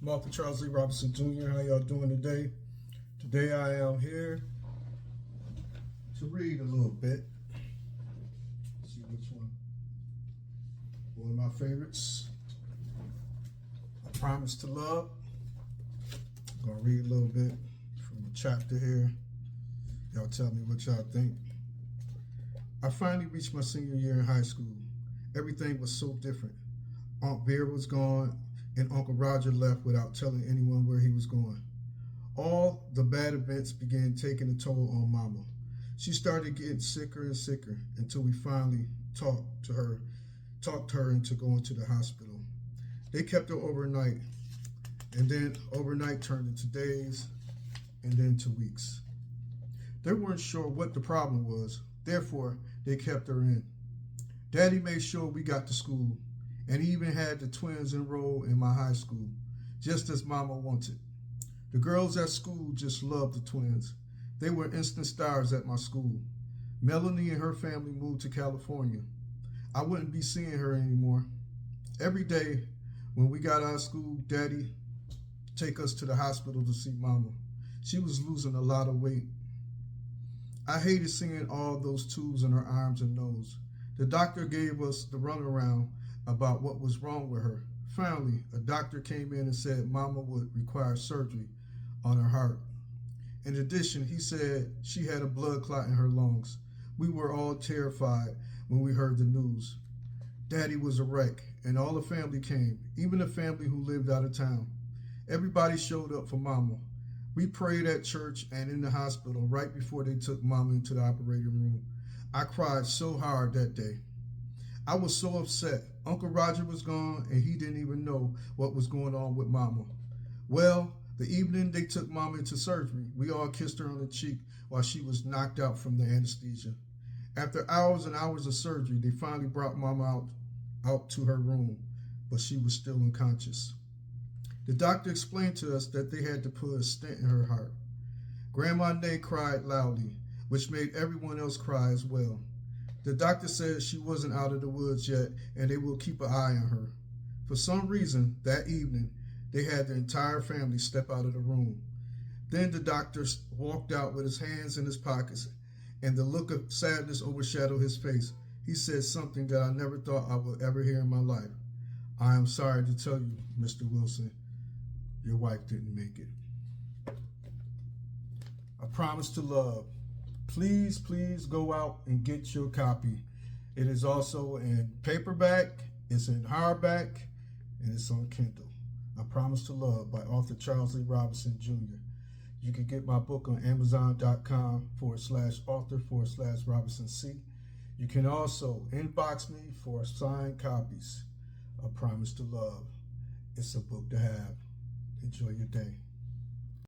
Meauthor Charles Lee Robinson Jr. How y'all doing today? Today I am here to read a little bit. Let's see which one. One of my favorites. I Promise to Love. I'm gonna read a little bit from the chapter here. Y'all tell me what y'all think. I finally reached my senior year in high school. Everything was so different. Aunt Vera was gone, and Uncle Roger left without telling anyone where he was going. All the bad events began taking a toll on Mama. She started getting sicker and sicker until we finally talked her into going to the hospital. They kept her overnight, and then overnight turned into days, and then to weeks. They weren't sure what the problem was, therefore they kept her in. Daddy made sure we got to school, and he even had the twins enrolled in my high school, just as Mama wanted. The girls at school just loved the twins. They were instant stars at my school. Melanie and her family moved to California. I wouldn't be seeing her anymore. Every day when we got out of school, Daddy take us to the hospital to see Mama. She was losing a lot of weight. I hated seeing all those tubes in her arms and nose. The doctor gave us the runaround about what was wrong with her. Finally, a doctor came in and said Mama would require surgery on her heart. In addition, he said she had a blood clot in her lungs. We were all terrified when we heard the news. Daddy was a wreck, and all the family came, even the family who lived out of town. Everybody showed up for Mama. We prayed at church and in the hospital right before they took Mama into the operating room. I cried so hard that day. I was so upset. Uncle Roger was gone, and he didn't even know what was going on with Mama. Well, the evening they took Mama into surgery, we all kissed her on the cheek while she was knocked out from the anesthesia. After hours and hours of surgery, they finally brought Mama out to her room, but she was still unconscious. The doctor explained to us that they had to put a stent in her heart. Grandma Nay cried loudly, which made everyone else cry as well. The doctor said she wasn't out of the woods yet, and they will keep an eye on her. For some reason, that evening, they had the entire family step out of the room. Then the doctor walked out with his hands in his pockets, and the look of sadness overshadowed his face. He said something that I never thought I would ever hear in my life. I am sorry to tell you, Mr. Wilson, your wife didn't make it. I Promise to Love. Please go out and get your copy. It is also in paperback, it's in hardback, and it's on Kindle. I Promise to Love by author Charles Lee Robinson Jr. You can get my book on Amazon.com/author/Robinson C. You can also inbox me for signed copies. I Promise to Love. It's a book to have. Enjoy your day.